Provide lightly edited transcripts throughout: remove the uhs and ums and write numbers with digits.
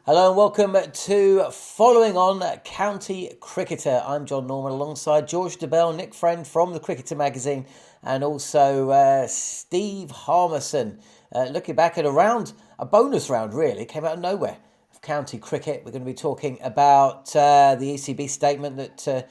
Hello and welcome to Following On County Cricketer. I'm Jon Norman alongside George Dobell, Nick Friend from the Cricketer magazine, and also Steve Harmison. Looking back at a bonus round really, came out of nowhere of county cricket. We're going to be talking about the ECB statement that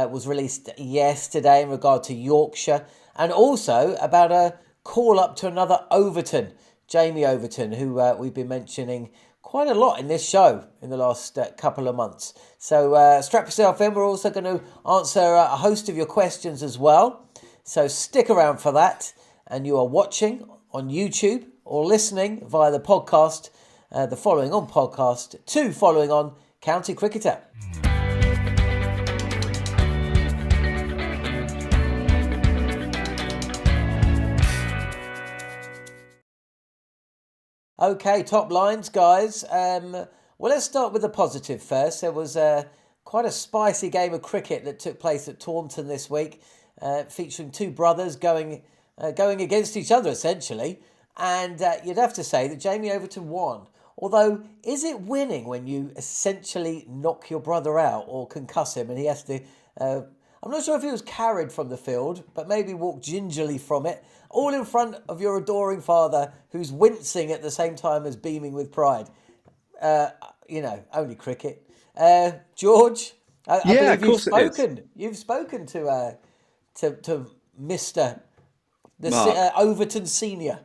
was released yesterday in regard to Yorkshire, and also about a call up to another Overton, Jamie Overton, who we've been mentioning quite a lot in this show in the last couple of months. So strap yourself in. We're also going to answer a host of your questions as well. So stick around for that. And you are watching on YouTube or listening via the podcast, the Following On podcast, to Following On County Cricketer. Okay, top lines, guys. Well, let's start with the positive first. There was quite a spicy game of cricket that took place at Taunton this week, featuring two brothers going against each other, essentially. And you'd have to say that Jamie Overton won. Although, is it winning when you essentially knock your brother out or concuss him and he has to... I'm not sure if he was carried from the field, but maybe walked gingerly from it, all in front of your adoring father, who's wincing at the same time as beaming with pride. Only cricket. George, I Yeah, believe of course it is. You've spoken to Mister Mark. Overton Senior.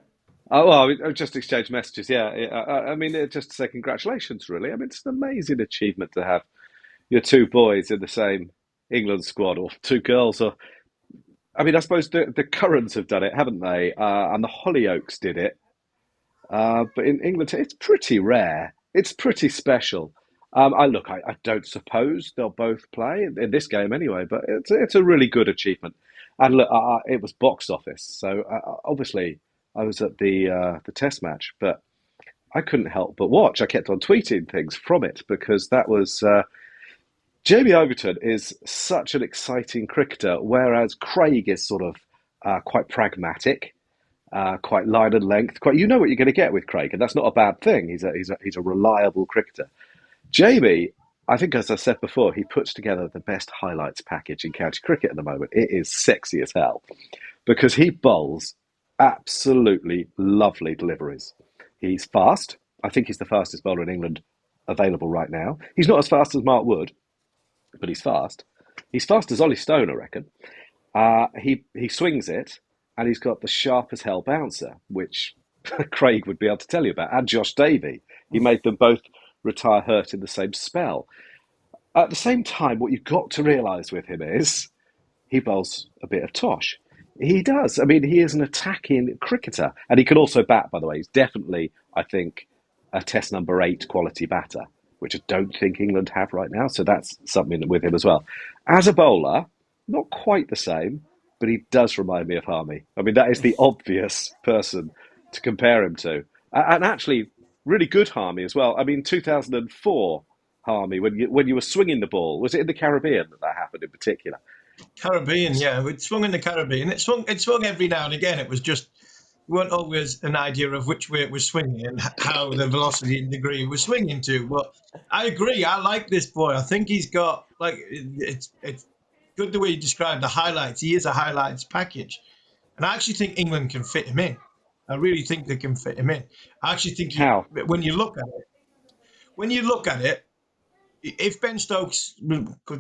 Oh, well, we just exchanged messages. Yeah. I mean, just to say congratulations, really. I mean, it's an amazing achievement to have your two boys in the same England squad, or two girls. Or I mean, I suppose the Currans have done it, haven't they? And the Hollyoaks did it. But in England, it's pretty rare. It's pretty special. I don't suppose they'll both play in this game anyway, but it's a really good achievement. And look, it was box office, so obviously I was at the Test match, but I couldn't help but watch. I kept on tweeting things from it because that was Jamie Overton is such an exciting cricketer, whereas Craig is sort of quite pragmatic, quite line and length. Quite, you know what you're going to get with Craig, and that's not a bad thing. He's a reliable cricketer. Jamie, I think, as I said before, he puts together the best highlights package in county cricket at the moment. It is sexy as hell because he bowls absolutely lovely deliveries. He's fast. I think he's the fastest bowler in England available right now. He's not as fast as Mark Wood, but he's fast. He's fast as Ollie Stone, I reckon. He swings it, and he's got the sharp as hell bouncer, which Craig would be able to tell you about, and Josh Davey. He made them both retire hurt in the same spell. At the same time, what you've got to realise with him is he bowls a bit of tosh. He does. I mean, he is an attacking cricketer, and he can also bat. By the way, he's definitely, I think, a Test number 8 quality batter, which I don't think England have right now. So that's something with him as well. As a bowler, not quite the same, but he does remind me of Harmy. I mean, that is the obvious person to compare him to, and actually, really good Harmy as well. I mean, 2004 Harmy, when you were swinging the ball, was it in the Caribbean that happened in particular? Caribbean, yeah. It swung in the Caribbean. It swung every now and again. It was just weren't always an idea of which way it was swinging and how the velocity and degree was swinging to. But I agree. I like this boy. I think he's got it's good the way you described the highlights. He is a highlights package, and I actually think England can fit him in. I really think they can fit him in. I actually think How? when you look at it, if Ben Stokes,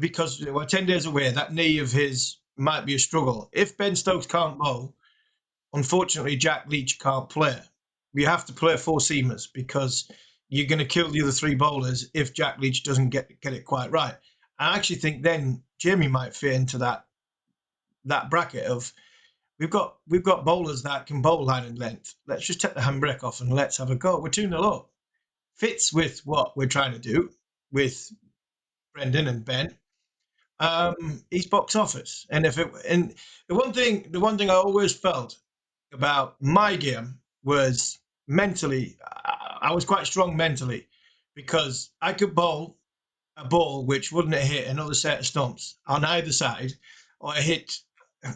because we're 10 days away, that knee of his might be a struggle. If Ben Stokes can't bowl, unfortunately, Jack Leach can't play. You have to play four seamers because you're going to kill the other three bowlers if Jack Leach doesn't get it quite right. I actually think then Jamie might fit into that bracket of we've got bowlers that can bowl line and length. Let's just take the handbrake off and let's have a go. We're 2-0 up. Fits with what we're trying to do with Brendan and Ben. He's box office, and the one thing I always felt about my game was mentally, I was quite strong mentally because I could bowl a ball which wouldn't have hit another set of stumps on either side, or hit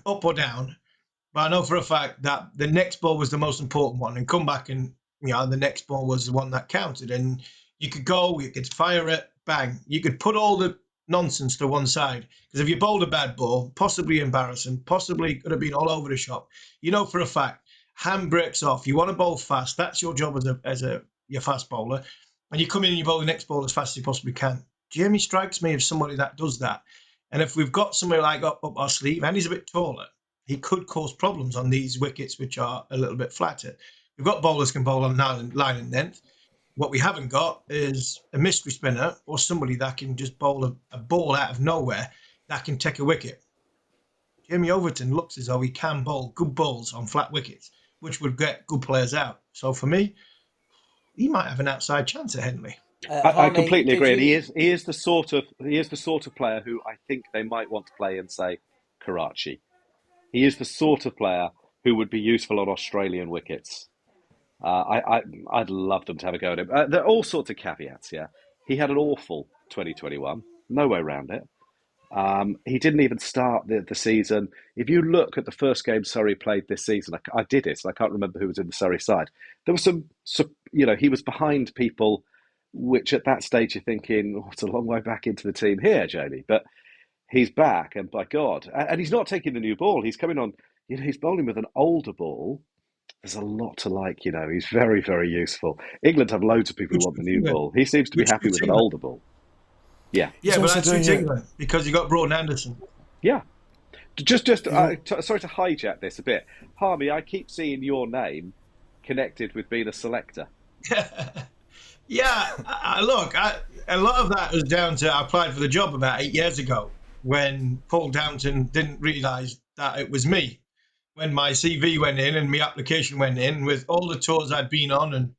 up or down. But I know for a fact that the next ball was the most important one, and come back and the next ball was the one that counted. And You could go, you could fire it, bang. You could put all the nonsense to one side. Because if you bowled a bad ball, possibly embarrassing, possibly could have been all over the shop. You know for a fact, hand breaks off. You want to bowl fast. That's your job as your fast bowler. And you come in and you bowl the next ball as fast as you possibly can. Jamie strikes me as somebody that does that. And if we've got somebody like up our sleeve, and he's a bit taller, he could cause problems on these wickets, which are a little bit flatter. We've got bowlers can bowl on line and length. What we haven't got is a mystery spinner or somebody that can just bowl a ball out of nowhere that can take a wicket. Jamie Overton looks as though he can bowl good balls on flat wickets, which would get good players out. So for me, he might have an outside chance at Henley. I completely agree. And he is the sort of player who I think they might want to play in, say, Karachi. He is the sort of player who would be useful on Australian wickets. I'd love them to have a go at him. There are all sorts of caveats. Yeah, he had an awful 2021. No way around it. He didn't even start the season. If you look at the first game Surrey played this season, I did it, and I can't remember who was in the Surrey side. There was he was behind people, which at that stage you're thinking, it's a long way back into the team here, Jamie. But he's back, and by God, and he's not taking the new ball. He's coming on. He's bowling with an older ball. There's a lot to like. He's very, very useful. England have loads of people who want the new ball. He seems to be happy with an older ball. Yeah, but that's suits England because you got Broad Anderson. Yeah. Sorry to hijack this a bit. Harmy, I keep seeing your name connected with being a selector. Yeah, a lot of that was down to I applied for the job about 8 years ago when Paul Downton didn't realise that it was me. When my CV went in and my application went in with all the tours I'd been on and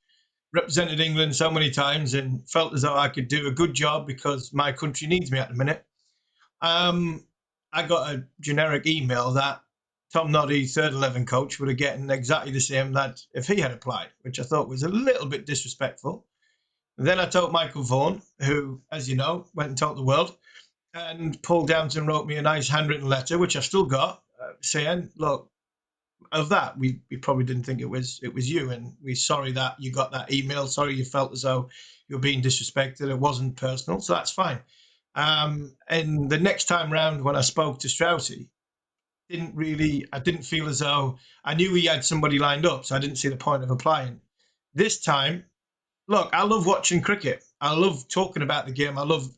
represented England so many times and felt as though I could do a good job because my country needs me at the minute. I got a generic email that Tom Noddy, third 11 coach, would have gotten exactly the same that if he had applied, which I thought was a little bit disrespectful. And then I told Michael Vaughan, who, as you know, went and told the world, and Paul Downton wrote me a nice handwritten letter, which I've still got, saying, look, of that, we probably didn't think it was you, and we're sorry that you got that email. Sorry you felt as though you were being disrespected. It wasn't personal, so that's fine. And the next time round when I spoke to Straussy, I didn't feel as though I knew he had somebody lined up, so I didn't see the point of applying. This time, look, I love watching cricket. I love talking about the game. I love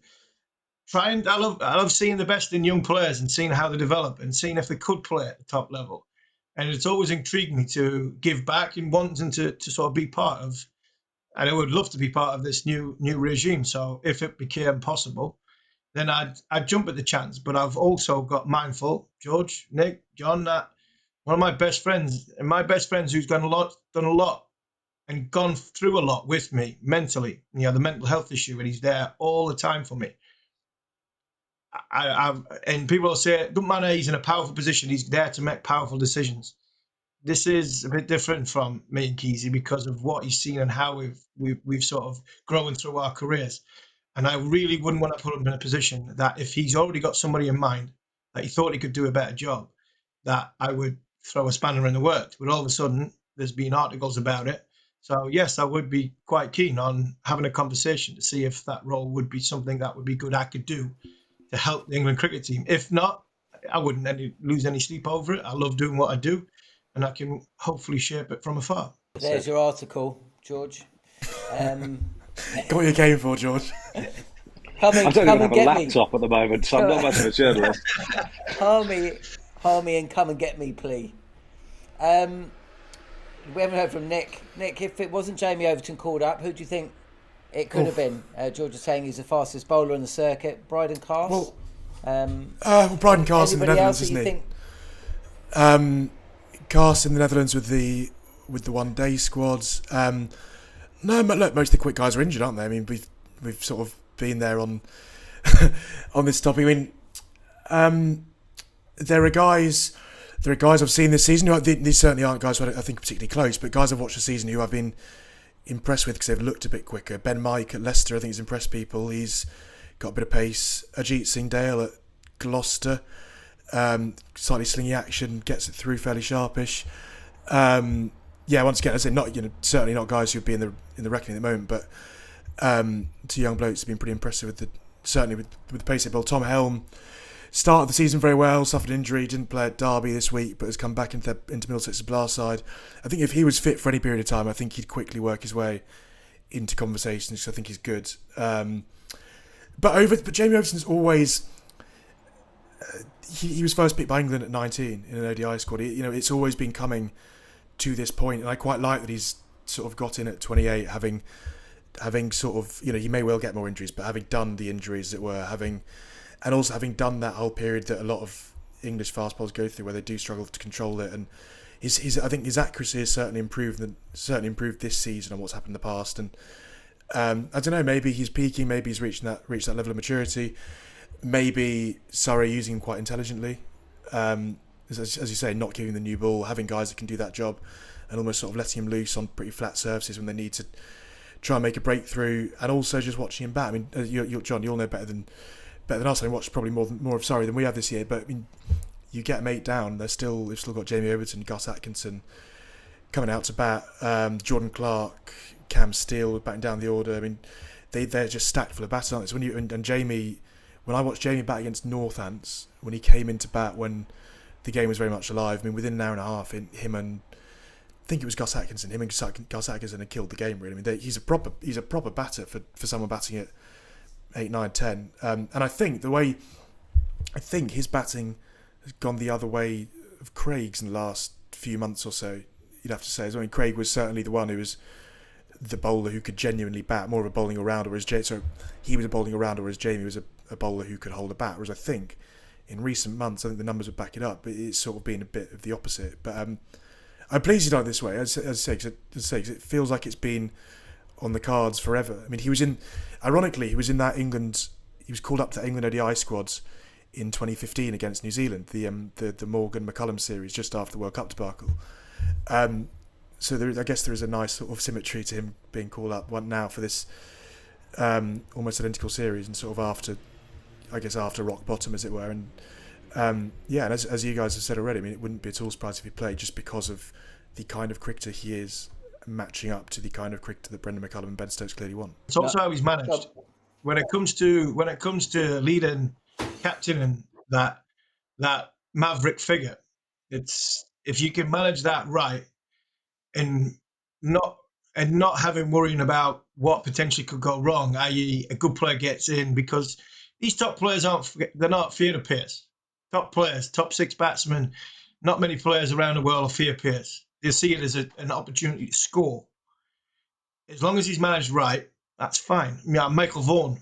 seeing the best in young players and seeing how they develop and seeing if they could play at the top level. And it's always intrigued me to give back and wanting to sort of be part of, and I would love to be part of this new regime. So if it became possible, then I'd jump at the chance. But I've also got mindful, George, Nick, John, that one of my best friends, who's done a lot and gone through a lot with me mentally, the mental health issue, and he's there all the time for me. And people will say, don't matter, he's in a powerful position, he's there to make powerful decisions. This is a bit different from me and Keezy because of what he's seen and how we've sort of grown through our careers. And I really wouldn't want to put him in a position that if he's already got somebody in mind that he thought he could do a better job, that I would throw a spanner in the works. But all of a sudden, there's been articles about it. So yes, I would be quite keen on having a conversation to see if that role would be something that would be good I could do to help the England cricket team. If not, I wouldn't lose any sleep over it. I love doing what I do, and I can hopefully shape it from afar. There's your article, George. Got what you came for, George. I don't even have a laptop at the moment, so I'm not much of a journalist. Harmy and come and get me, please. We haven't heard from Nick. Nick, if it wasn't Jamie Overton called up, who do you think it could have been? George is saying he's the fastest bowler on the circuit. Bryden Cast? Bryden Cast in the Netherlands, isn't he? Cast in the Netherlands with the one-day squads. No, look, most of the quick guys are injured, aren't they? I mean, we've sort of been there on on this topic. I mean, there are guys I've seen this season who these certainly aren't guys who I think are particularly close, but guys I've watched this season who I've been impressed with because they've looked a bit quicker. Ben Mike at Leicester, I think, has impressed people. He's got a bit of pace. Ajit Singh Dale at Gloucester, slightly slingy action, gets it through fairly sharpish. Once again, I say certainly not guys who'd be in the reckoning at the moment, but Two young blokes have been pretty impressive certainly with the pace of the ball. Tom Helm started the season very well, suffered an injury, didn't play at Derby this week, but has come back into Middlesex's blast side. I think if he was fit for any period of time, I think he'd quickly work his way into conversations, because I think he's good. But Jamie Overton's always... He was first picked by England at 19 in an ODI squad. It's always been coming to this point, and I quite like that he's sort of got in at 28, having sort of, he may well get more injuries, but having done the injuries, as it were, and also having done that whole period that a lot of English fast bowlers go through, where they do struggle to control it, and I think his accuracy has certainly improved this season on what's happened in the past, and I don't know, maybe he's peaking, maybe he's reached that level of maturity. Maybe Surrey using him quite intelligently, as you say, not giving the new ball, having guys that can do that job, and almost sort of letting him loose on pretty flat surfaces when they need to try and make a breakthrough, and also just watching him bat. I mean, John, you'll know better than us. I watched probably more of Surrey than we have this year, but I mean, you get a mate down, they've still got Jamie Overton, Gus Atkinson coming out to bat, Jordan Clark, Cam Steele batting down the order. I mean, they're just stacked full of batters, aren't they? So and Jamie. When I watched Jamie bat against Northants, when he came into bat when the game was very much alive, I mean, within an hour and a half, him and I think it was Gus Atkinson had killed the game, really. I mean, he's a proper batter for someone batting at 8, 9, 10. And I think his batting has gone the other way of Craig's in the last few months or so, you'd have to say. I mean, Craig was certainly the one who was the bowler who could genuinely bat, more of a bowling all-rounder, he was a bowling all-rounder, whereas Jamie was a bowler who could hold a bat, whereas I think in recent months, I think the numbers would back it up, but it's sort of been a bit of the opposite. But I'm pleased he's done it this way, as I say, because it feels like it's been on the cards forever. I mean, he was in that England, he was called up to England ODI squads in 2015 against New Zealand, the Morgan McCullum series, just after the World Cup debacle. So I guess there is a nice sort of symmetry to him being called up now for this almost identical series, and sort of after rock bottom, as it were. And and as you guys have said already, I mean, it wouldn't be at all surprised if he played, just because of the kind of cricketer he is, matching up to the kind of cricketer that Brendan McCullum and Ben Stokes clearly want. It's also how he's managed. When it comes to leading, captaining that maverick figure, it's if you can manage that right, and not having worrying about what potentially could go wrong, i.e. a good player gets in, because these top players they're not feared of pace. Top players, top 6 batsmen, not many players around the world fear pace. They see it as an opportunity to score. As long as he's managed right, that's fine. Yeah, Michael Vaughan,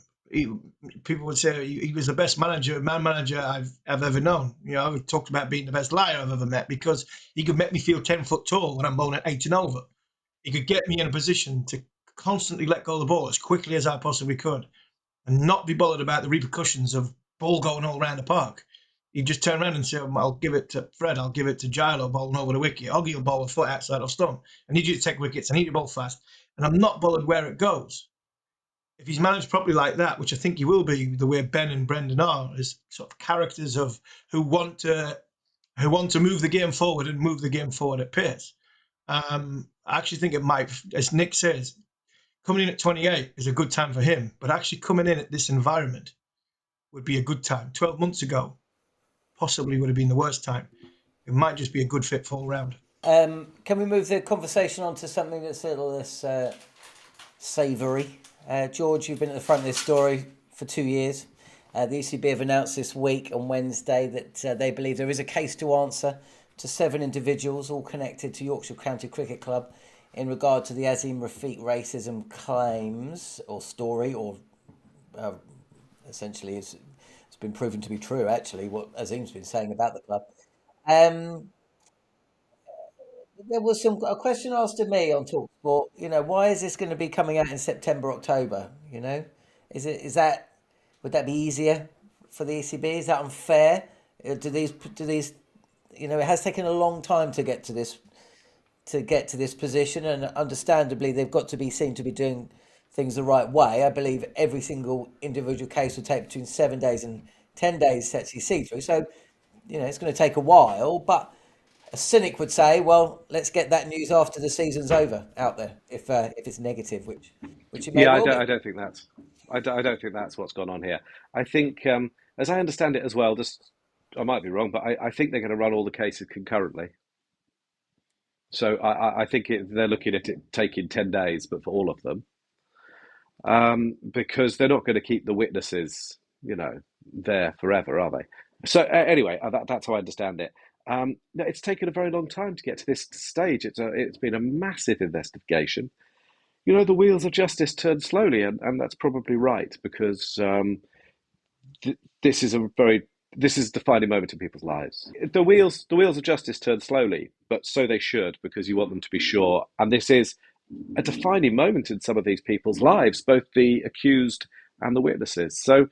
people would say he was the best man manager I've ever known. I've talked about being the best liar I've ever met, because he could make me feel 10 foot tall when I'm bowling at 8 and over. He could get me in a position to constantly let go of the ball as quickly as I possibly could, and not be bothered about the repercussions of ball going all around the park. He'd just turn around and say, I'll give it to Fred, I'll give it to Gilo bowling over the wicket, I'll give a ball a foot outside of stump. I need you to take wickets, I need you to bowl fast, and I'm not bothered where it goes. If he's managed properly like that, which I think he will be, the way Ben and Brendan are, as sort of characters who want to move the game forward and move the game forward at pace. I actually think it might, as Nick says, coming in at 28 is a good time for him, but actually coming in at this environment would be a good time. 12 months ago, possibly would have been the worst time. It might just be a good fit for all round. Can we move the conversation on to something that's a little less savoury? George, you've been at the front of this story for 2 years. The ECB have announced this week on Wednesday that they believe there is a case to answer to 7 individuals, all connected to Yorkshire County Cricket Club, in regard to the Azim Rafiq racism claims or story, or essentially it's been proven to be true, actually, what Azim's been saying about the club. There was a question asked to me on TalkSport, why is this going to be coming out in September, October? Would that be easier for the ECB? Is that unfair? Do these it has taken a long time to get to this position, and understandably they've got to be seen to be doing things the right way. I believe every single individual case will take between 7 days and 10 days to actually see through. So, it's going to take a while, but a cynic would say, well, let's get that news after the season's over out there, if it's negative, which it may Yeah, well be. I don't think that's I don't think that's what's gone on here. I think, as I understand it as well, just I might be wrong, but I think they're going to run all the cases concurrently. So I think they're looking at it taking 10 days, but for all of them, because they're not going to keep the witnesses, there forever, are they? So anyway, that's how I understand it. No, it's taken a very long time to get to this stage. It's been a massive investigation. The wheels of justice turn slowly, and that's probably right because this is this is a defining moment in people's lives. The wheels of justice turn slowly, but so they should because you want them to be sure. And this is a defining moment in some of these people's lives, both the accused and the witnesses. So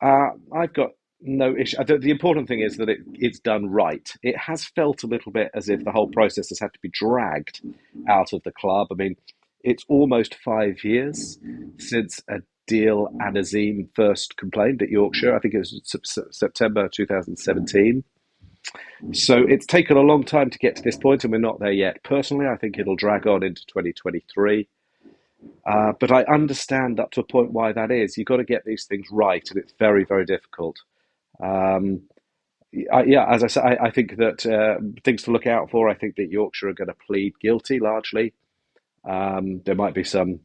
I've got no issue. The important thing is that it's done right. It has felt a little bit as if the whole process has had to be dragged out of the club. I mean, it's almost 5 years since Adil and Azim first complained at Yorkshire. I think it was September 2017. So it's taken a long time to get to this point, and we're not there yet. Personally, I think it'll drag on into 2023. But I understand up to a point why that is. You've got to get these things right, and it's very, very difficult. Um, yeah, as I say, I think that things to look out for. I think that Yorkshire are going to plead guilty largely. There might be some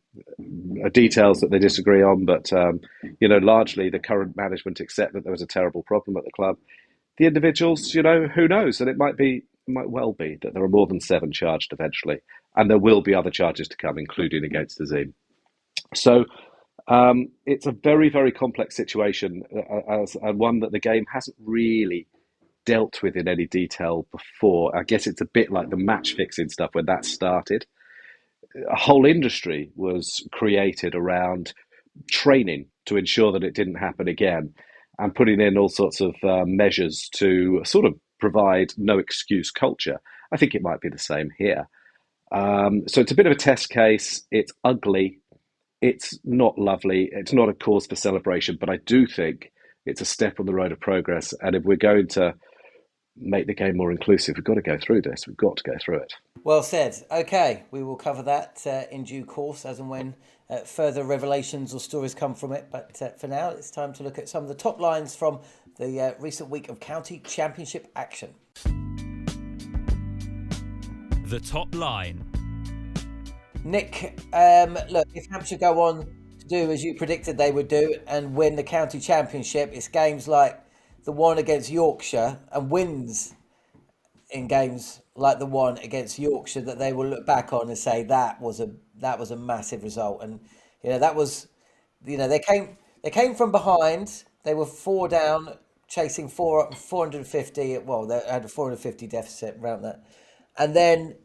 details that they disagree on, but largely the current management accept that there was a terrible problem at the club. The individuals, who knows? And it might well be that there are more than 7 charged eventually, and there will be other charges to come, including against Azim. So it's a very, very complex situation, and one that the game hasn't really dealt with in any detail before. I guess it's a bit like the match fixing stuff when that started. A whole industry was created around training to ensure that it didn't happen again, and putting in all sorts of measures to sort of provide no excuse culture. I think it might be the same here. So it's a bit of a test case. It's ugly. It's not lovely. It's not a cause for celebration, but I do think it's a step on the road of progress. And if we're going to make the game more inclusive, we've got to go through this. We've got to go through it. Well said. Okay, we will cover that in due course as and when further revelations or stories come from it. But for now, it's time to look at some of the top lines from the recent week of county championship action. The top line. Nick, look, if Hampshire go on to do as you predicted they would do and win the county championship, it's games like the one against Yorkshire and wins in games like the one against Yorkshire that they will look back on and say that was a massive result. And that was, they came from behind. They were 4 down, chasing 450. Well, they had a 450 deficit around that, and then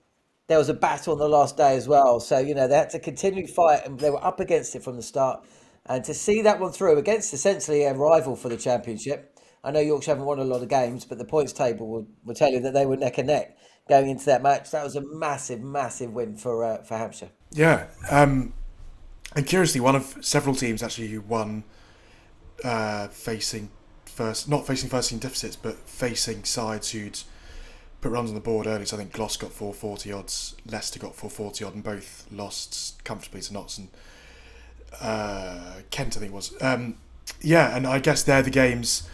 there was a battle on the last day as well. So, they had to continue fight and they were up against it from the start. And to see that one through against essentially a rival for the championship. I know Yorkshire haven't won a lot of games, but the points table will tell you that they were neck and neck going into that match. That was a massive, massive win for Hampshire. Yeah. And curiously, one of several teams actually who won not facing first team deficits, but facing sides who'd put runs on the board early. So I think Gloss got 440 odds, Leicester got 440 odd, and both lost comfortably to Notts and Kent, I think it was. Yeah, and I guess they're the games.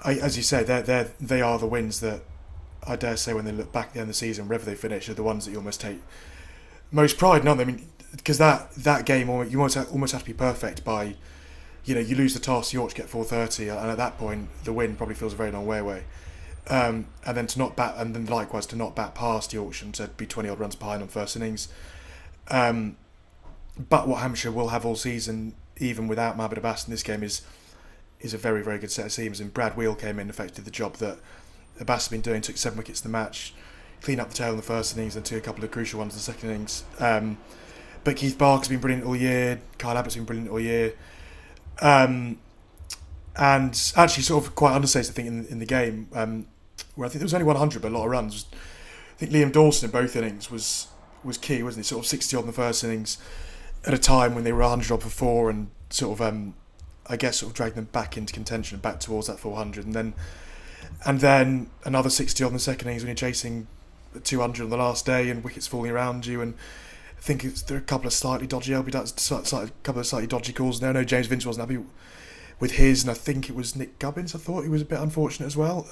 As you say, they are the wins that I dare say when they look back at the end of the season, wherever they finish, are the ones that you almost take most pride in. I mean, because that game you almost have to be perfect by, you lose the toss, Yorkshire get 430, and at that point the win probably feels a very long way away. And then likewise to not bat past Yorkshire and to be 20 odd runs behind on first innings. But what Hampshire will have all season, even without Mohamed Abbas in this game, is a very, very good set of seamers. And Brad Wheel came in, effectively the job that Abbas has been doing, took 7 wickets in the match, cleaned up the tail in the first innings and took a couple of crucial ones in the second innings. But Keith Barker's been brilliant all year, Kyle Abbott's been brilliant all year. And actually sort of quite understated, I think, in the game, where I think there was only 100 but a lot of runs. I think Liam Dawson in both innings was key, wasn't he? Sort of 60 odd in the first innings at a time when they were 100 odd for 4, and sort of I guess sort of dragged them back into contention, back towards that 400, and then And then another 60 on the second innings when you're chasing 200 on the last day and wickets falling around you. And I think there are a couple of slightly dodgy couple of slightly dodgy calls there. I know James Vince wasn't happy with his, and I think it was Nick Gubbins. I thought he was a bit unfortunate as well.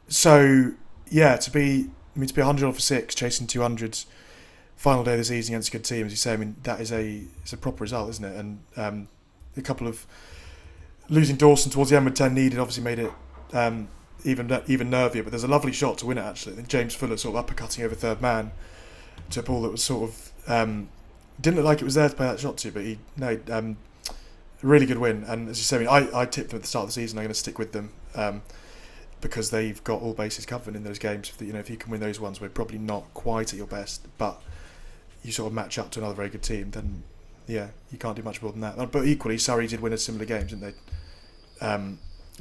So yeah, to be 100 off for 6, chasing 200s, final day of the season against a good team, as you say. I mean, that is it's a proper result, isn't it? And a couple of losing Dawson towards the end when 10 needed obviously made it even nervier. But there's a lovely shot to win it actually. I think James Fuller sort of uppercutting over third man to a ball that was sort of didn't look like it was there to play that shot to, but really good win. And as you say, I tipped them at the start of the season. I'm going to stick with them because they've got all bases covered in those games. If you can win those ones, we're probably not quite at your best, but you sort of match up to another very good team, then yeah, you can't do much more than that. But equally, Surrey did win a similar game, didn't they?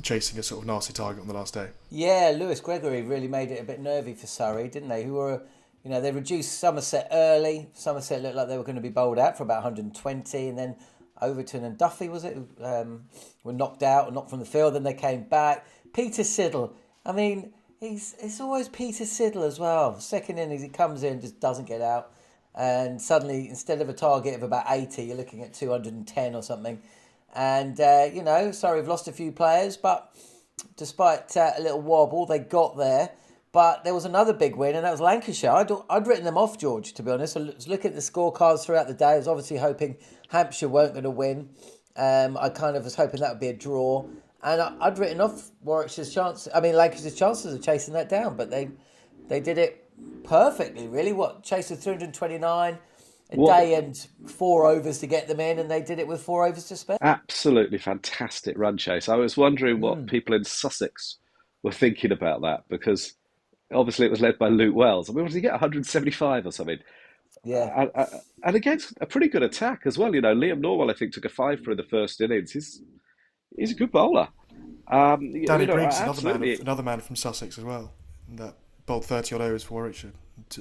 Chasing a sort of nasty target on the last day. Yeah, Lewis Gregory really made it a bit nervy for Surrey, didn't they? Who were, they reduced Somerset early. Somerset looked like they were going to be bowled out for about 120, and then Overton and Duffy, was it, were knocked out or knocked from the field. Then they came back. Peter Siddle, I mean, it's always Peter Siddle as well. Second innings, he comes in, just doesn't get out. And suddenly, instead of a target of about 80, you're looking at 210 or something. And, Surrey have lost a few players, but despite a little wobble, they got there. But there was another big win, and that was Lancashire. I'd written them off, George, to be honest. I was looking at the scorecards throughout the day. I was obviously hoping Hampshire weren't going to win. I kind of was hoping that would be a draw. And I'd written off Lancashire's chances of chasing that down, but they did it perfectly, really. Chased with 329, day and 4 overs to get them in, and they did it with 4 overs to spare. Absolutely fantastic run chase. I was wondering what people in Sussex were thinking about that, because obviously it was led by Luke Wells. I mean, what did he get, 175 or something? Yeah. And against a pretty good attack as well. Liam Norwell, I think, took a 5 for in the first innings. He's a good bowler. Danny Briggs, another man from Sussex as well. And that bowled 30 odd overs for Warwickshire.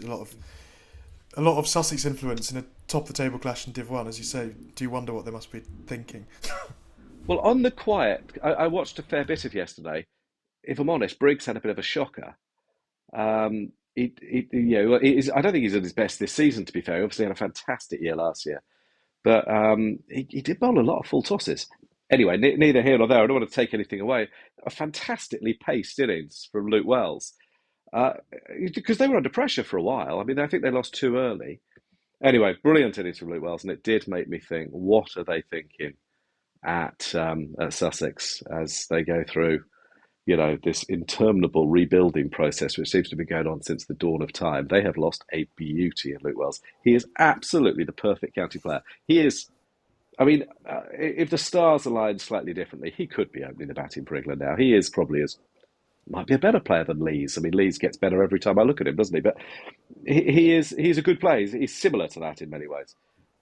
A lot of Sussex influence in a top of the table clash in Div 1, as you say. Do you wonder what they must be thinking? Well, on the quiet, I watched a fair bit of yesterday. If I'm honest, Briggs had a bit of a shocker. I don't think he's at his best this season, to be fair. He obviously had a fantastic year last year. But he did bowl a lot of full tosses. Anyway, neither here nor there. I don't want to take anything away. A fantastically paced innings from Luke Wells. Because they were under pressure for a while. I mean, I think they lost 2 early. Anyway, brilliant innings from Luke Wells, and it did make me think, what are they thinking at Sussex as they go through, this interminable rebuilding process, which seems to be going on since the dawn of time. They have lost a beauty in Luke Wells. He is absolutely the perfect county player. He is. I mean, if the stars aligned slightly differently, he could be opening the batting for England now. He is probably might be a better player than Lees. I mean, Lees gets better every time I look at him, doesn't he? But he's a good player. He's similar to that in many ways.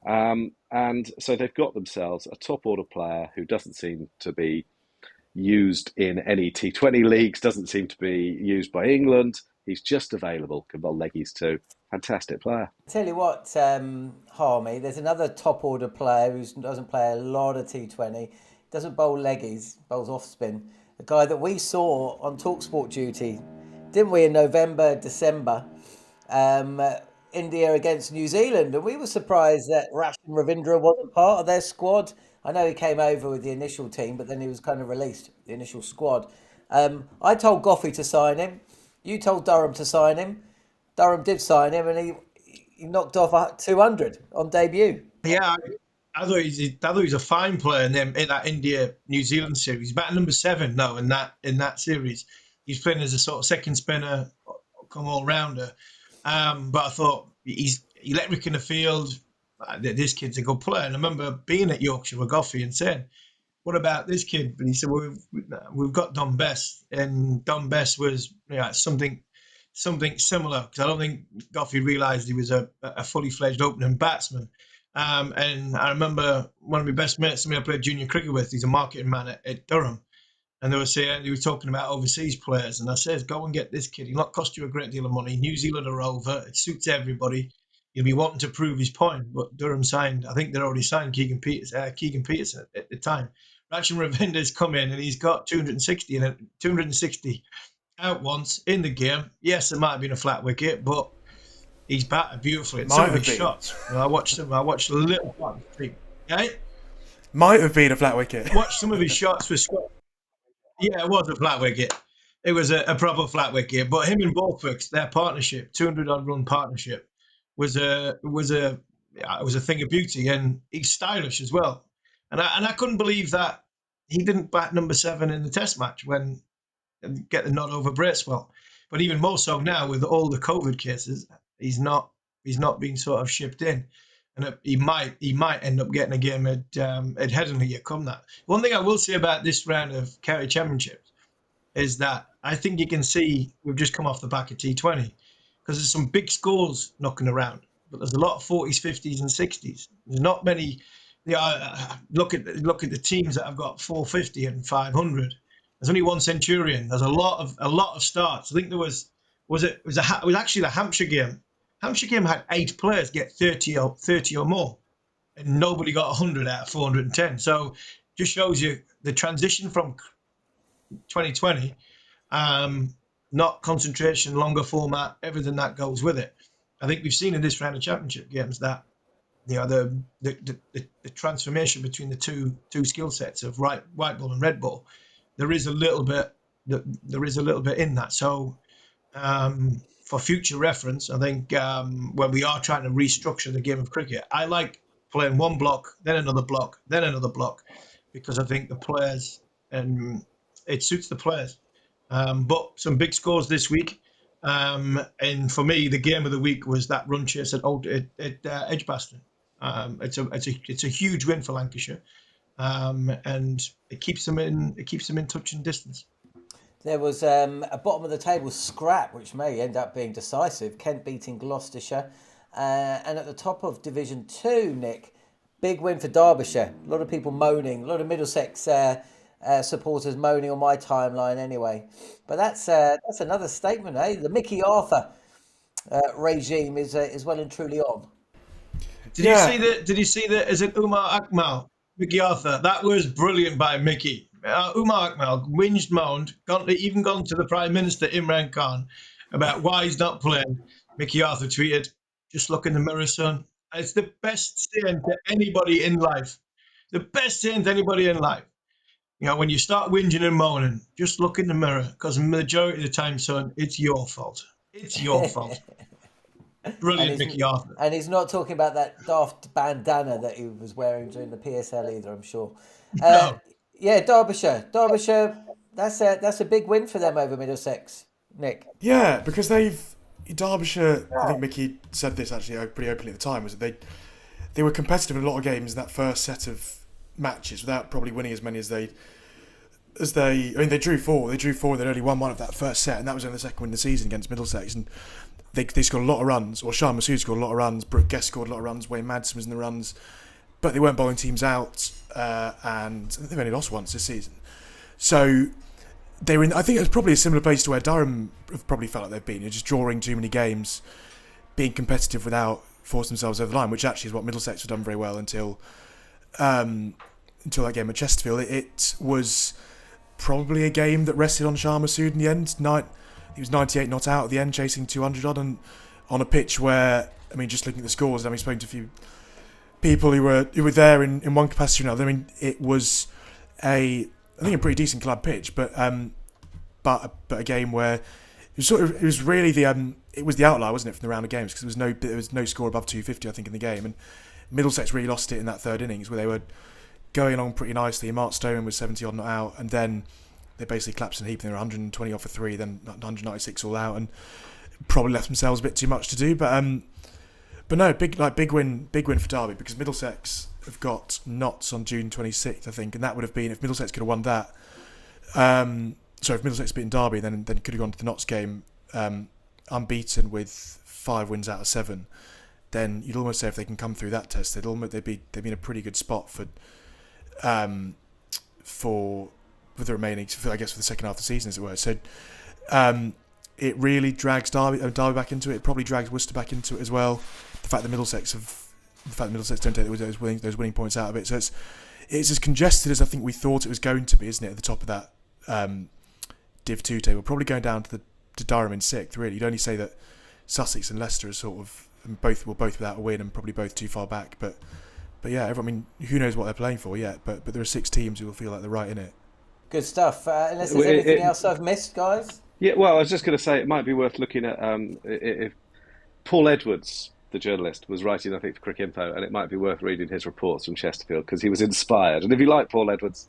And so they've got themselves a top order player who doesn't seem to be used in any T20 leagues, doesn't seem to be used by England. He's just available, can bowl leggies too. Fantastic player. Tell you what, Harmy, there's another top order player who doesn't play a lot of T20, doesn't bowl leggies, bowls off spin. A guy that we saw on TalkSport duty, didn't we, in November, December, India against New Zealand, and we were surprised that Rashid Ravindra wasn't part of their squad. I know he came over with the initial team, but then he was kind of released, the initial squad. I told Goffey to sign him. You told Durham to sign him. Durham did sign him, and he knocked off 200 on debut. Yeah, I thought he was a fine player in that India-New Zealand series. Batting number 7 now in that series. He's playing as a sort of second spinner, come all-rounder. But I thought he's electric in the field. This kid's a good player. And I remember being at Yorkshire with Goffey and saying, what about this kid? And he said, well, we've got Don Best. And Don Best was something similar, because I don't think Goffey realised he was a fully fledged opening batsman. And I remember one of my best mates, somebody I played junior cricket with, he's a marketing man at Durham. And they were talking about overseas players. And I says, go and get this kid. He'll not cost you a great deal of money. New Zealand are over. It suits everybody. He'll be wanting to prove his point. But Durham signed, I think they'd already signed Keegan Peterson at the time. Sachin Ravinder's come in and he's got 260 out once in the game. Yes, there might have been a flat wicket, but he's batted beautifully. And some of his shots, I watched a little part of the stream. Okay? Might have been a flat wicket. Watched some of his shots for Scott. Yeah, it was a flat wicket. It was a proper flat wicket. But him and Borthwick, their partnership, 200-odd run partnership, was a thing of beauty, and he's stylish as well. And I couldn't believe that he didn't bat number 7 in the Test match and get the nod over Bracewell. But even more so now with all the COVID cases, he's not been sort of shipped in, and he might end up getting a game at Headingley come that. One thing I will say about this round of County Championships is that I think you can see we've just come off the back of T20 because there's some big scores knocking around, but there's a lot of 40s, 50s, and 60s. There's not many. Look at the teams that have got 450 and 500. There's only one Centurion. There's a lot of starts. I think there was actually the Hampshire game. Hampshire game had 8 players get 30 or more, and nobody got 100 out of 410. So just shows you the transition from 2020, not concentration, longer format, everything that goes with it. I think we've seen in this round of championship games that the transformation between the two skill sets of white ball and red ball. There is a little bit in that. So for future reference, I think when we are trying to restructure the game of cricket, I like playing one block, then another block, then another block, because I think the players and it suits the players. But some big scores this week, and for me, the game of the week was that run chase at Edgbaston. It's a huge win for Lancashire. And it keeps them in touch and distance. There was a bottom of the table scrap, which may end up being decisive. Kent beating Gloucestershire, and at the top of Division 2, Nick, big win for Derbyshire. A lot of people moaning, a lot of Middlesex supporters moaning on my timeline anyway. But that's another statement, eh? The Mickey Arthur regime is well and truly on. Did you see that? Is it Umar Akmal? Mickey Arthur. That was brilliant by Mickey. Umar Akmal whinged, moaned, gone to the Prime Minister Imran Khan about why he's not playing. Mickey Arthur tweeted, "Just look in the mirror, son." It's the best saying to anybody in life. The best saying to anybody in life. When you start whinging and moaning, just look in the mirror, because the majority of the time, son, it's your fault. It's your fault. Brilliant, Mickey Arthur. And he's not talking about that daft bandana that he was wearing during the PSL either, I'm sure. No. Yeah, Derbyshire. That's a big win for them over Middlesex, Nick. Yeah, because Derbyshire, I think Mickey said this actually pretty openly at the time, was that they were competitive in a lot of games in that first set of matches without probably winning as many as they drew 4. They'd only won one of that first set, and that was only the second win of the season against Middlesex. And they scored a lot of runs, or Shah Massoud scored a lot of runs, Brooke Guest scored a lot of runs, Wayne Madsen was in the runs, but they weren't bowling teams out, and they've only lost once this season. So they were I think it was probably a similar place to where Durham have probably felt like they've been, just drawing too many games, being competitive without forcing themselves over the line, which actually is what Middlesex have done very well until that game at Chesterfield. It was probably a game that rested on Shah Massoud in the end. He was 98 not out at the end, chasing 200 odd, and on a pitch where, just looking at the scores, spoken to a few people who were there in one capacity or another. It was a pretty decent club pitch, but a game where it was really the outlier, wasn't it, from the round of games, because there was no score above 250, I think, in the game, and Middlesex really lost it in that third innings where they were going along pretty nicely. Mark Stoneman was 70 odd not out, and then they basically collapsed in a heap. They were 120 off for 3, then 196 all out, and probably left themselves a bit too much to do. But no, big win for Derby, because Middlesex have got Notts on June 26th, I think, and that would have been, if Middlesex could have won that. If Middlesex beaten Derby, then could have gone to the Notts game unbeaten with 5 wins out of 7. Then you'd almost say if they can come through that test, they'd be in a pretty good spot for the remaining, I guess, for the second half of the season, as it were. So it really drags Derby back into it. It probably drags Worcester back into it as well. The fact that Middlesex don't take those winning points out of it. So it's as congested as I think we thought it was going to be, isn't it? At the top of that Div 2 table, probably going down to Durham in 6th. Really, you'd only say that Sussex and Leicester are sort of both without a win and probably both too far back. But yeah, I mean, who knows what they're playing for yet? But there are 6 teams who will feel like they're right in it. Good stuff. Unless there's anything else I've missed, guys. Yeah, well, I was just going to say it might be worth looking at if Paul Edwards, the journalist, was writing, I think, for Cricket Info, and it might be worth reading his reports from Chesterfield because he was inspired. And if you like Paul Edwards,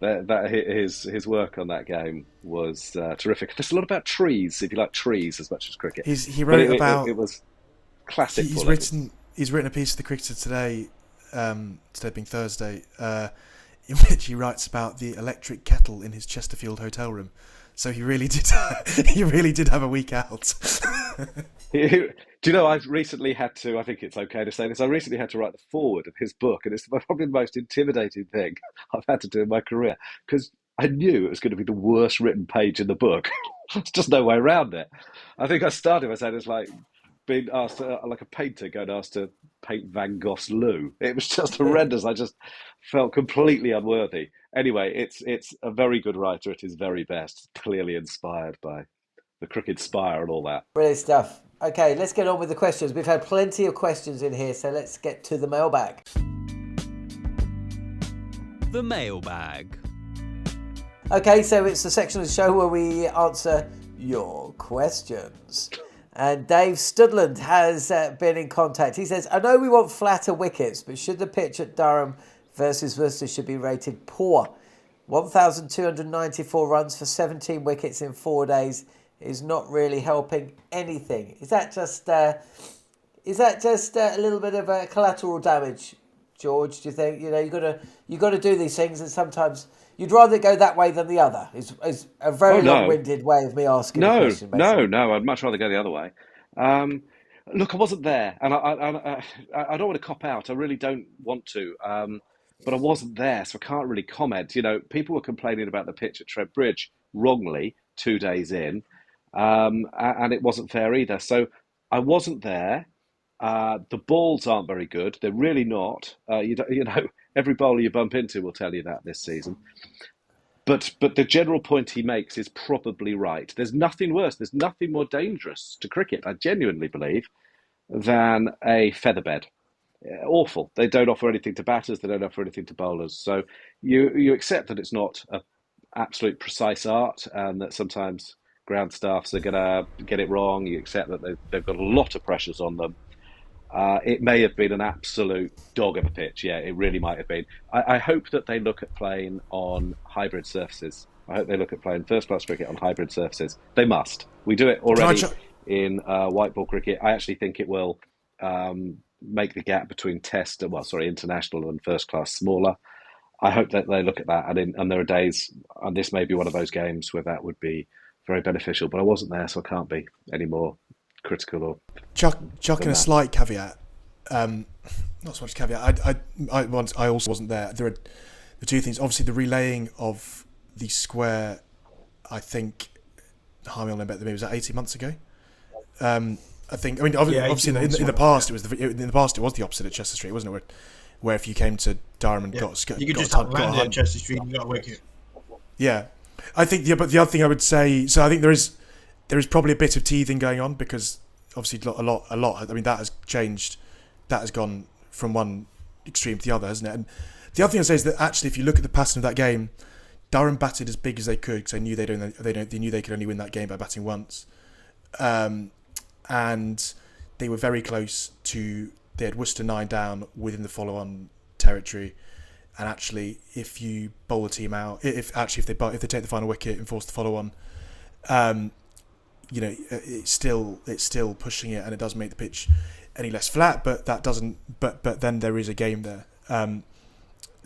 his work on that game was terrific. There's a lot about trees, if you like trees as much as cricket. He wrote about it was classic. He's written a piece for the Cricketer today, today being Thursday, in which he writes about the electric kettle in his Chesterfield hotel room. So he really did. He really did have a week out. Do you know, I've recently had to, I think it's okay to say this, I recently had to write the foreword of his book, and it's probably the most intimidating thing I've had to do in my career, because I knew it was going to be the worst written page in the book. There's just no way around it. I think I started by saying it's like being asked, like a painter going asked to paint Van Gogh's Lou. It was just horrendous. I just felt completely unworthy. Anyway, it's a very good writer at his very best, clearly inspired by the Cricket Spire and all that. Brilliant stuff. Okay, let's get on with the questions. We've had plenty of questions in here, so let's get to the mailbag. The mailbag. Okay, so it's the section of the show where we answer your questions. And Dave Studland has been in contact. He says, I know we want flatter wickets, but should the pitch at Durham versus Worcester should be rated poor? 1,294 runs for 17 wickets in 4 days is not really helping anything. Is that just a little bit of collateral damage, George? Do you think you got to do these things, and sometimes you'd rather go that way than the other? Is a very long-winded way of me asking a question. Basically. No. I'd much rather go the other way. Look, I wasn't there, and I don't want to cop out. I really don't want to. But I wasn't there, so I can't really comment. You know, people were complaining about the pitch at Trent Bridge wrongly 2 days in. And it wasn't fair either. So I wasn't there. The balls aren't very good. They're really not. Every bowler you bump into will tell you that this season. But the general point he makes is probably right. There's nothing worse. There's nothing more dangerous to cricket, I genuinely believe, than a featherbed. Awful. They don't offer anything to batters. They don't offer anything to bowlers. So you accept that it's not an absolute precise art, and that sometimes ground staffs are going to get it wrong. You accept that they've got a lot of pressures on them. It may have been an absolute dog of a pitch. Yeah, it really might have been. I hope that they look at playing on hybrid surfaces. I hope they look at playing first-class cricket on hybrid surfaces. They must. We do it already in white ball cricket. I actually think it will make the gap between international and first-class smaller. I hope that they look at that. And there are days, and this may be one of those games where that would be very beneficial, but I wasn't there, so I can't be any more critical or chucking a slight caveat. Not so much caveat. I also wasn't there. There are the two things. Obviously, the relaying of the square. I think Harmison maybe was that 18 months ago. Obviously in the past it was the opposite at Chester Street, wasn't it? Where if you came to Durham and got land at Chester Street and got a wicket. Yeah. I think but the other thing I would say, so I think there is probably a bit of teething going on, because obviously a lot. I mean, that has changed. That has gone from one extreme to the other, hasn't it? And the other thing I say is that actually, if you look at the pattern of that game, Durham batted as big as they could, because they knew they knew they could only win that game by batting once, and they were very close to. They had Worcester 9 down within the follow-on territory. And actually, if you bowl a team out, if they take the final wicket and force the follow on, it's still pushing it, and it doesn't make the pitch any less flat. But that doesn't. But then there is a game there.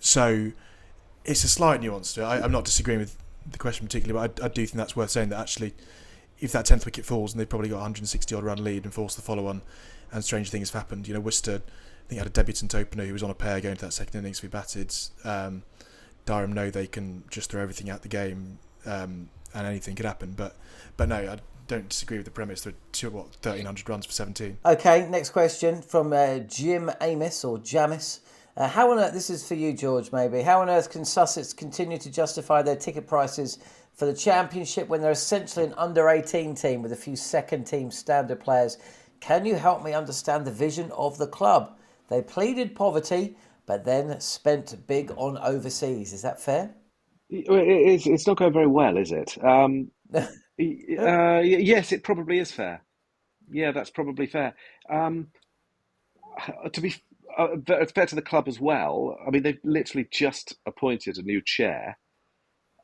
So it's a slight nuance to it. I'm not disagreeing with the question particularly, but I do think that's worth saying that actually, if that 10th wicket falls and they've probably got a 160 odd run lead and force the follow on, and strange things have happened. Worcester, I think, had a debutant opener who was on a pair going to that second innings. We batted. Durham know they can just throw everything out the game, and anything could happen. But no, I don't disagree with the premise. There are 1,300 runs for 17. Okay, next question from Jim Amos or Jamis. How on earth, this is for you, George, maybe, how on earth can Sussex continue to justify their ticket prices for the Championship when they're essentially an under-18 team with a few second-team standard players? Can you help me understand the vision of the club? They pleaded poverty, but then spent big on overseas. Is that fair? It's not going very well, is it? Yes, it probably is fair. Yeah, that's probably fair. Um, to be fair to the club as well, I mean, they've literally just appointed a new chair,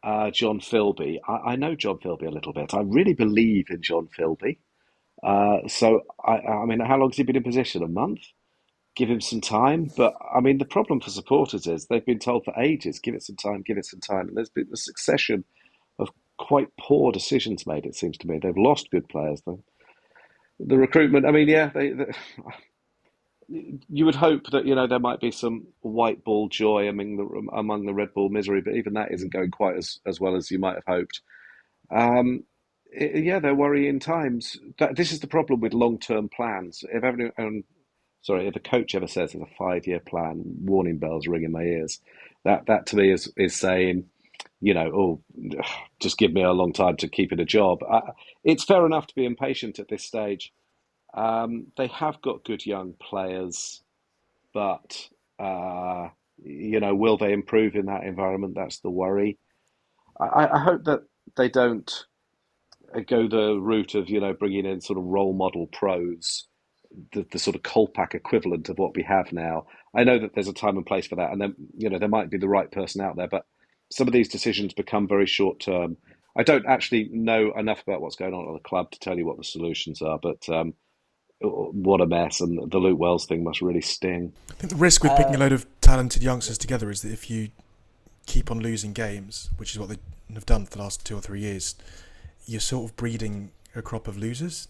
John Philby. I know John Philby a little bit. I really believe in John Philby. I mean, how long has he been in position? A month? Give him some time. But I mean, the problem for supporters is they've been told for ages, give it some time, give it some time. And there's been a succession of quite poor decisions made, it seems to me. They've lost good players. The recruitment, I mean, yeah, you would hope that there might be some white ball joy among the red ball misery, but even that isn't going quite as well as you might have hoped. Um, yeah, they're worrying times. This is the problem with long term plans. If a coach ever says there's a 5 year plan, warning bells ring in my ears. That to me is saying, oh, just give me a long time to keep in a job. It's fair enough to be impatient at this stage. They have got good young players, but will they improve in that environment? That's the worry. I hope that they don't go the route of bringing in sort of role model pros, the sort of Kolpak equivalent of what we have now. I know that there's a time and place for that, and then there might be the right person out there, but some of these decisions become very short term. I don't actually know enough about what's going on at the club to tell you what the solutions are, but what a mess, and the Luke Wells thing must really sting. I think the risk with picking a load of talented youngsters together is that if you keep on losing games, which is what they have done for the last 2 or 3 years, you're sort of breeding a crop of losers,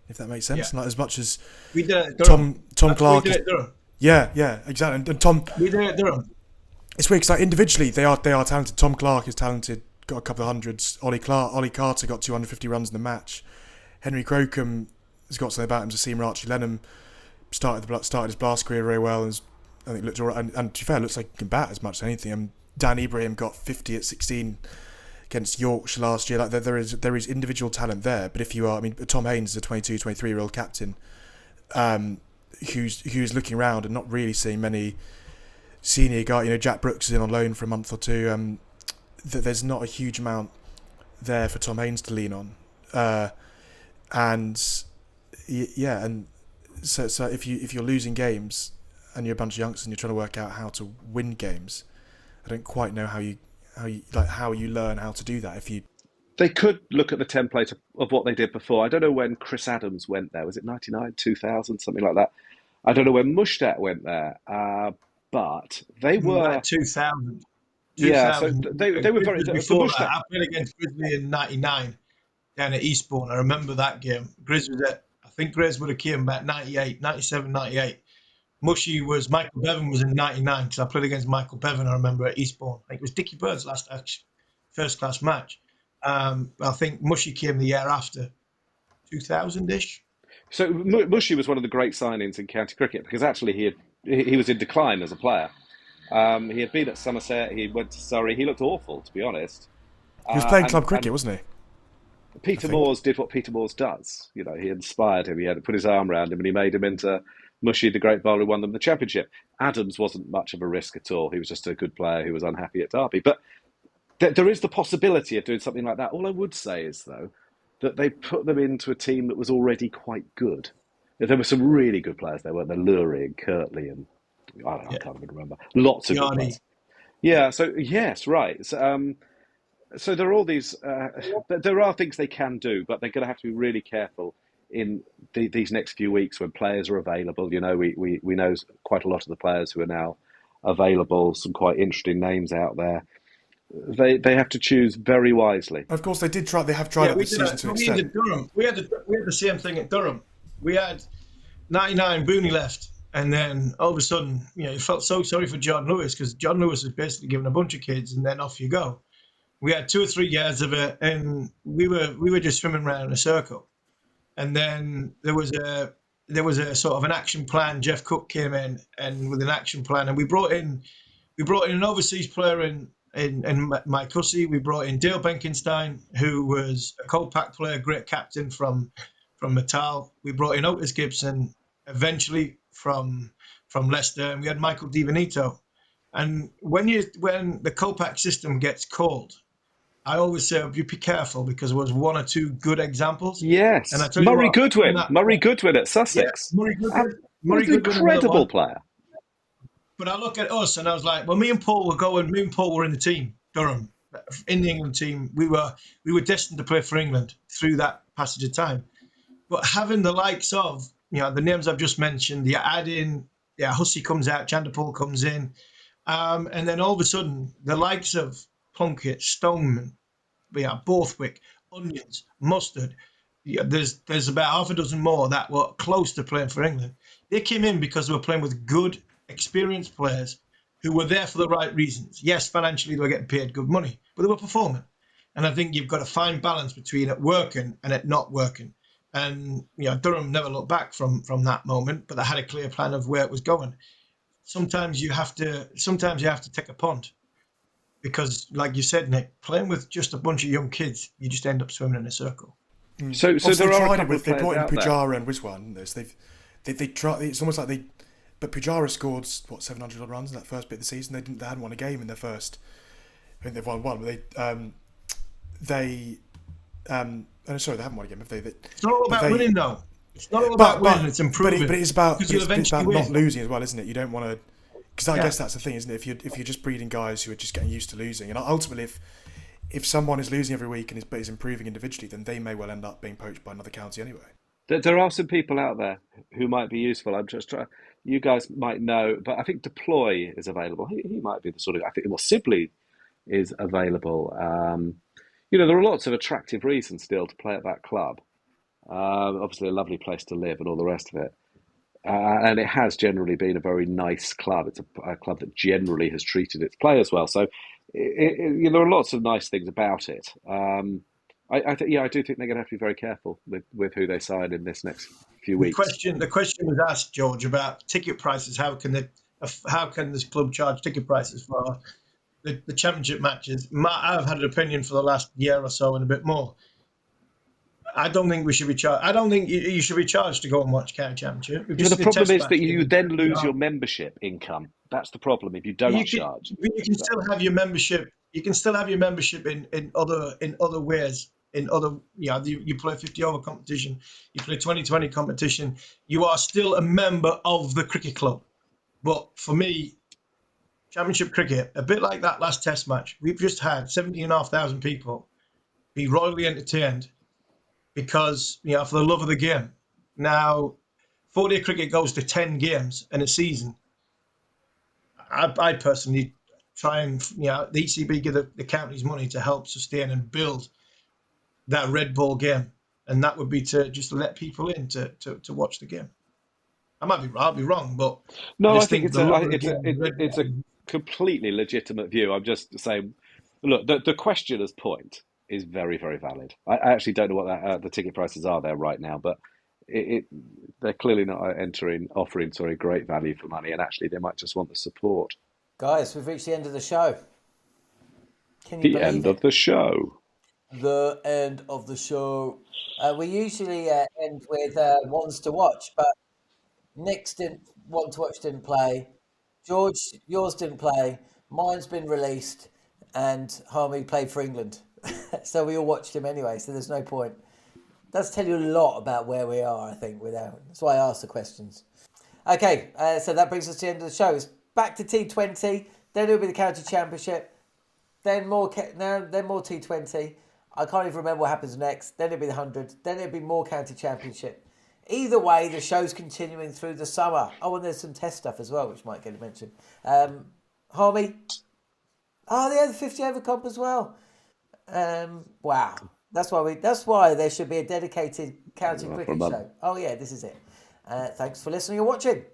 if that makes sense. Yeah. Like as much as We did it at Tom Durham. Clark. We did it at Durham. Yeah, exactly. And Tom, We did it at Durham. it's weird because like, individually they are talented. Tom Clark is talented, got a couple of hundreds. Ollie Carter got 250 runs in the match. Henry Crocombe has got something about him to see him. Archie Lenham started his blast career very well, and I think looked all right. And to be fair, looks like he can bat as much as anything. And Dan Ibrahim got 50 at 16 against Yorkshire last year. Like there is individual talent there. But if you are, I mean, Tom Haynes is a 22, 23-year-old captain who's looking around and not really seeing many senior guys. Jack Brooks is in on loan for a month or two. There's not a huge amount there for Tom Haynes to lean on. And so if you're losing games and you're a bunch of youngsters and you're trying to work out how to win games, I don't quite know how you learn how to do that. They could look at the template of what they did before. I don't know when Chris Adams went there. Was it 99, 2000, something like that? I don't know when Mushtaq went there, but they were 2000. Yeah, so they were very the Before that, Mushtaq. I played against Grizzly in '99 down at Eastbourne. I remember that game. Grizz was at, I think Grizz would have came about 98, 97, 98. Michael Bevan was in '99 because I played against Michael Bevan. I remember at Eastbourne. I think it was Dickie Bird's last first class match. I think Mushy came the year after, 2000-ish. So Mushy was one of the great signings in county cricket because actually he was in decline as a player. He had been at Somerset. He went to Surrey. He looked awful, to be honest. He was playing And club cricket, wasn't he? Peter Moores did what Peter Moores does. He inspired him. He had to put his arm around him, and he made him into Mushy, the great bowler who won them the championship. Adams wasn't much of a risk at all. He was just a good player who was unhappy at Derby. But there is the possibility of doing something like that. All I would say is, though, that they put them into a team that was already quite good. There were some really good players there, weren't there? Lurie and Kirtley and I can't even remember. Lots of good players. Yeah, so yes, right. So there are all these. There are things they can do, but they're going to have to be really careful in these next few weeks when players are available. We know quite a lot of the players who are now available. Some quite interesting names out there. They have to choose very wisely. Of course, they did try. They have tried it this season to an extent. Durham. We had the same thing at Durham. We had 99 Booney left, and then all of a sudden, you felt so sorry for John Lewis because John Lewis was basically given a bunch of kids, and then off you go. We had 2 or 3 years of it, and we were just swimming around in a circle. And then there was there was a sort of an action plan. Jeff Cook came in and with an action plan, and we brought in an overseas player in Mike Hussey. We brought in Dale Benkenstein, who was a Kolpak player, great captain from Natal. We brought in Otis Gibson, eventually from Leicester, and we had Michael DiVinito. And when the Kolpak system gets called, I always say you be careful because there was one or two good examples. Yes, And I tell you Murray what, Goodwin. Murray Goodwin at yeah, Sussex. Murray Goodwin, Was an another incredible one. player. But I look at us and I was like, well, me and Paul were in the team, Durham, in the England team. We were destined to play for England through that passage of time. But having the likes of, the names I've just mentioned, you add in, Hussey comes out, Chanderpaul comes in, and then all of a sudden, the likes of Plunkett, Stoneman, Borthwick, Onions, Mustard, there's about half a dozen more that were close to playing for England. They came in because they were playing with good, experienced players who were there for the right reasons. Yes, financially they were getting paid good money, but they were performing. And I think you've got to find balance between it working and it not working. And Durham never looked back from that moment, but they had a clear plan of where it was going. Sometimes you have to take a punt because, like you said, Nick, playing with just a bunch of young kids, you just end up swimming in a circle. So Obviously, there are a tried it couple with of they players brought in out there. Pujara and Wiswan. They tried. It's almost like but Pujara scored 700 odd runs in that first bit of the season. They hadn't won a game in their first. I think they've won one, but they haven't won a game. It's not all about winning, though. It's not all about winning. It's improving. But it's about Because you'll eventually win. not losing as well, isn't it? You don't want to. Because I guess that's the thing, isn't it? If you're just breeding guys who are just getting used to losing, and ultimately, if someone is losing every week and is improving individually, then they may well end up being poached by another county anyway. There are some people out there who might be useful. I'm just trying. You guys might know, but I think Deploy is available. He might be the sort of. I think Sibley is available. There are lots of attractive reasons still to play at that club. Obviously, a lovely place to live and all the rest of it. And it has generally been a very nice club. It's a club that generally has treated its players well. So there are lots of nice things about it. I do think they're going to have to be very careful with who they sign in this next few weeks. The question was asked, George, about ticket prices. How can this club charge ticket prices for the championship matches? I've had an opinion for the last year or so and a bit more. I don't think we should be charged. I don't think you should be charged to go and watch county championship. The problem is that you then lose your membership income. That's the problem if you don't charge. You can still have your membership. You can still have your membership in other ways. You play 50 over competition. You play 2020 competition. You are still a member of the cricket club. But for me, championship cricket, a bit like that last Test match, we've just had 17,500 people be royally entertained. Because, for the love of the game. Now, 4-day cricket goes to 10 games in a season. I personally try and, the ECB give the counties money to help sustain and build that red ball game. And that would be to let people in to watch the game. I'll be wrong, but no, I I think it's a game, completely legitimate view. I'm just saying, look, the questioner's point is very, very valid. I actually don't know what the ticket prices are there right now, but they're clearly not offering great value for money, and actually they might just want the support. Guys, we've reached the end of the show. Can you The believe end it? of the show. The end of the show. We usually end with ones to watch, but Nick's want to watch didn't play. George, yours didn't play. Mine's been released, and Harmy played for England. So we all watched him anyway, so there's no point. Does tell you a lot about where we are, I think, that's why I asked the questions. Okay, so that brings us to the end of the show. It's back to T20, then it'll be the county championship, then more T20. I can't even remember what happens next. Then it'll be the 100, then it'll be more county championship. Either way, the show's continuing through the summer. Oh, and there's some test stuff as well, which might get mentioned. Harmy? Oh, they had the 50 over comp as well. Wow. That's why there should be a dedicated county cricket show. Oh yeah, this is it. Thanks for listening and watching.